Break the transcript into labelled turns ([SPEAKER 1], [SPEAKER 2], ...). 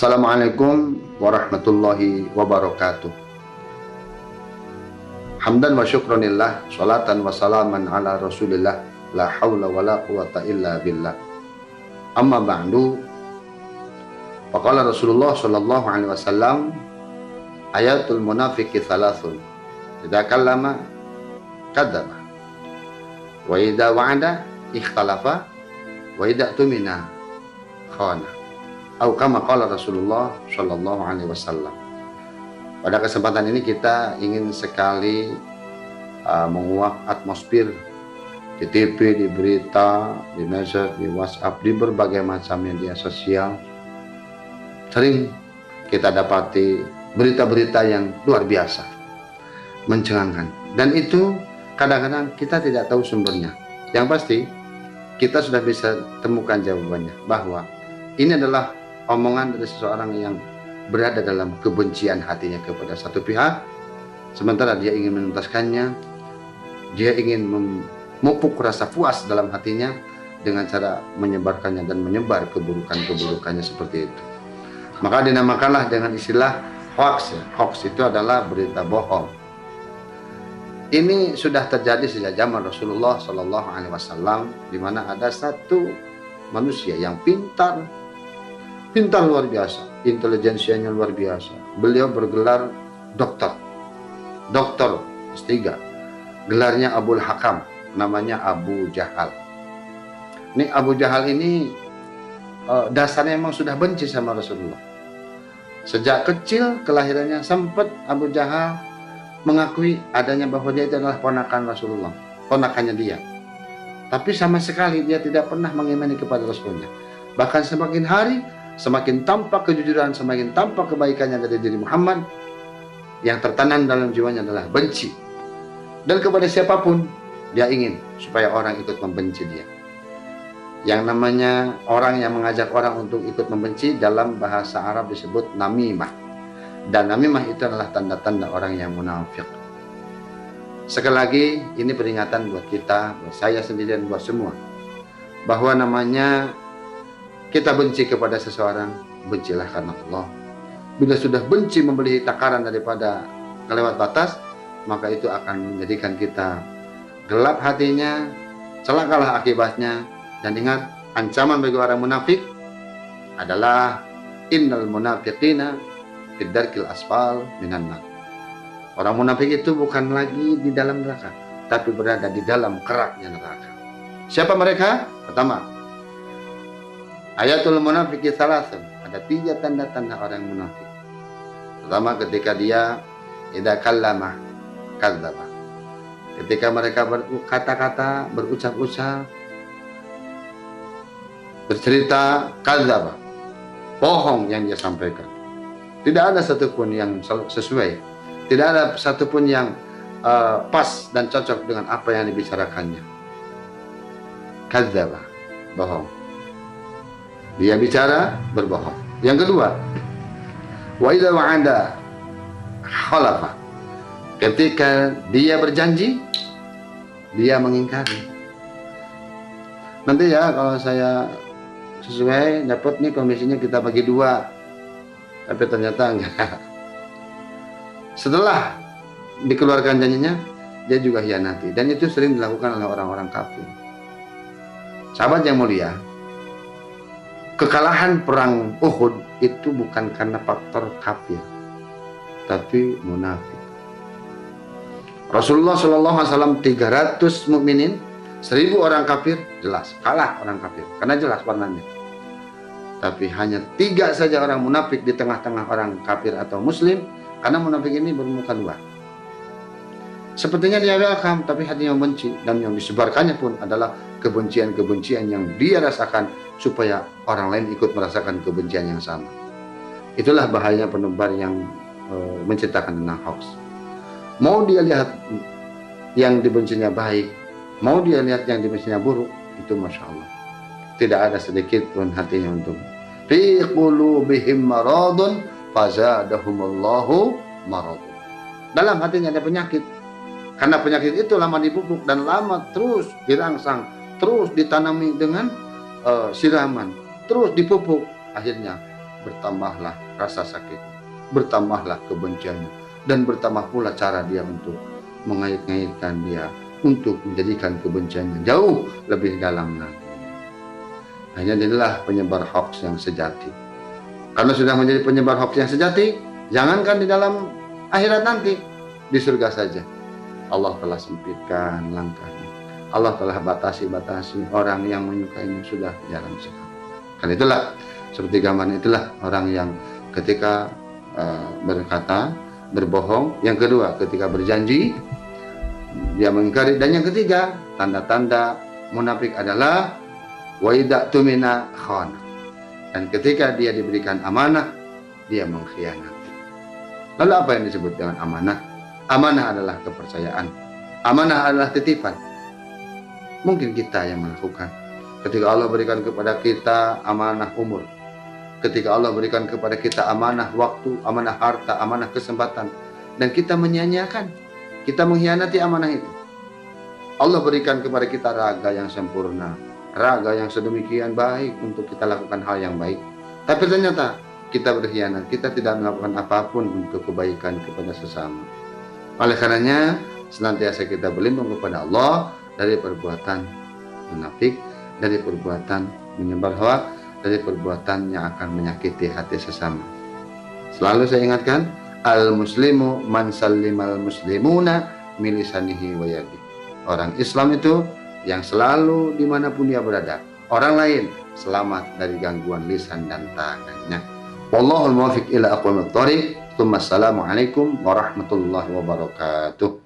[SPEAKER 1] Assalamualaikum warahmatullahi wabarakatuh. Hamdan wa syukranillah, salatan wa salaman ala rasulillah, la hawla wa la quwata illa billah. Amma ba'du, faqala Rasulullah sallallahu alaihi wasallam, ayatul munafiqi thalathun, idza kallama kadzdzaba, wa idza wa'ada ikhtalafa, wa idza tumina khana. Atau kama qala Rasulullah sallallahu alaihi wasallam. Pada kesempatan ini kita ingin sekali menguak atmosfer di TV, di berita, di medsos, di WhatsApp, di berbagai macam media sosial. Sering kita dapati berita-berita yang luar biasa, mencengangkan. Dan itu kadang-kadang kita tidak tahu sumbernya. Yang pasti kita sudah bisa temukan jawabannya, bahwa ini adalah omongan dari seseorang yang berada dalam kebencian hatinya kepada satu pihak, sementara dia ingin menuntaskannya, dia ingin memupuk rasa puas dalam hatinya dengan cara menyebarkannya dan menyebar keburukan-keburukannya seperti itu. Maka dinamakanlah dengan istilah hoax. Hoax itu adalah berita bohong. Ini sudah terjadi sejak zaman Rasulullah Shallallahu Alaihi Wasallam, di mana ada satu manusia yang pintar luar biasa, intelijensianya luar biasa. Beliau bergelar dokter S3. Gelarnya Abul Hakam, namanya Abu Jahal. Ini Abu Jahal ini dasarnya memang sudah benci sama Rasulullah. Sejak kecil kelahirannya sempat Abu Jahal mengakui adanya bahwa dia itu adalah ponakan Rasulullah, ponakannya dia. Tapi sama sekali dia tidak pernah mengimani kepada Rasulullah. Bahkan semakin hari semakin tampak kejujuran, semakin tampak kebaikannya dari diri Muhammad, yang tertanam dalam jiwanya adalah benci. Dan kepada siapapun dia ingin supaya orang ikut membenci dia. Yang namanya orang yang mengajak orang untuk ikut membenci dalam bahasa Arab disebut namimah. Dan namimah itu adalah tanda-tanda orang yang munafik. Sekali lagi ini peringatan buat kita, buat saya sendiri dan buat semua, bahwa namanya kita benci kepada seseorang, bencilah karena Allah. Bila sudah benci membeli takaran daripada kelewat batas, maka itu akan menjadikan kita gelap hatinya, celakalah akibatnya. Dan ingat, ancaman bagi orang munafik adalah innal munafiqina fid darkil asfal minan nar. Orang munafik itu bukan lagi di dalam neraka, tapi berada di dalam keraknya neraka. Siapa mereka? Pertama, ayatul munafiqi salasun, ada 3 tanda-tanda orang munafik. Pertama, ketika dia idza kallama kadzdzaba. Ketika mereka berkata-kata, berucap-ucap, bercerita, kadzdzaba, bohong yang dia sampaikan. Tidak ada satupun yang sesuai, tidak ada satupun yang pas dan cocok dengan apa yang dibicarakannya. Kadzdzaba, bohong. Dia bicara, berbohong. Yang kedua, wa idza wa'ada khalafa. Ketika dia berjanji, dia mengingkari. Nanti ya kalau saya sesuai dapat nih komisinya kita bagi 2. Tapi ternyata enggak. Setelah dikeluarkan janjinya, dia juga hianati. Dan itu sering dilakukan oleh orang-orang kafir. Sahabat yang mulia, kekalahan perang Uhud itu bukan karena faktor kafir, tapi munafik. Rasulullah SAW 300 mukminin, 1000 orang kafir, jelas kalah orang kafir karena jelas warnanya. Tapi hanya 3 saja orang munafik di tengah-tengah orang kafir atau muslim, karena munafik ini bermuka 2. Sepertinya dia welcome, tapi hatinya membenci, dan yang disebarkannya pun adalah kebencian-kebencian yang dia rasakan, supaya orang lain ikut merasakan kebencian yang sama. Itulah bahaya penebar yang menciptakan tentang hoax. Mau dia lihat yang dibencinya baik, mau dia lihat yang dibencinya buruk, itu Masya Allah, tidak ada sedikit pun hatinya untuk fi qulubihim maradun fazadahumullahu maradun. Dalam hatinya ada penyakit. Karena penyakit itu lama dipupuk dan lama terus dirangsang, terus ditanami dengan siraman, terus dipupuk, akhirnya bertambahlah rasa sakit, bertambahlah kebenciannya, dan bertambah pula cara dia untuk mengait-ngaitkan dia, untuk menjadikan kebenciannya jauh lebih dalam lagi. Hanya inilah penyebar hoax yang sejati. Karena sudah menjadi penyebar hoax yang sejati, jangankan di dalam akhirat nanti, di surga saja Allah telah sempitkan langkahnya. Allah telah batasi orang yang menyukainya sudah jarang sekali. Karena itulah, seperti gambaran itulah orang yang ketika berkata, berbohong. Yang kedua, ketika berjanji dia mengingkari. Dan yang ketiga, tanda-tanda munafik adalah wa idza tumina khana. Dan ketika dia diberikan amanah, dia mengkhianati. Lalu apa yang disebut dengan amanah? Amanah adalah kepercayaan. Amanah adalah titipan. Mungkin kita yang melakukan. Ketika Allah berikan kepada kita amanah umur, ketika Allah berikan kepada kita amanah waktu, amanah harta, amanah kesempatan, dan kita menyia-nyiakan, kita mengkhianati amanah itu. Allah berikan kepada kita raga yang sempurna, raga yang sedemikian baik untuk kita lakukan hal yang baik, tapi ternyata kita berkhianat, kita tidak melakukan apapun untuk kebaikan kepada sesama. Oleh karenanya, senantiasa kita berlindung kepada Allah dari perbuatan munafik, dari perbuatan menyebar hoax, dari perbuatan yang akan menyakiti hati sesama. Selalu saya ingatkan, al-muslimu man sallimal muslimuna min lisanihi wa yadihi. Orang Islam itu yang selalu dimanapun dia berada, orang lain selamat dari gangguan lisan dan tangannya. Wallahul muwaffiq ila aqwamit thoriq. Assalamualaikum warahmatullahi wabarakatuh.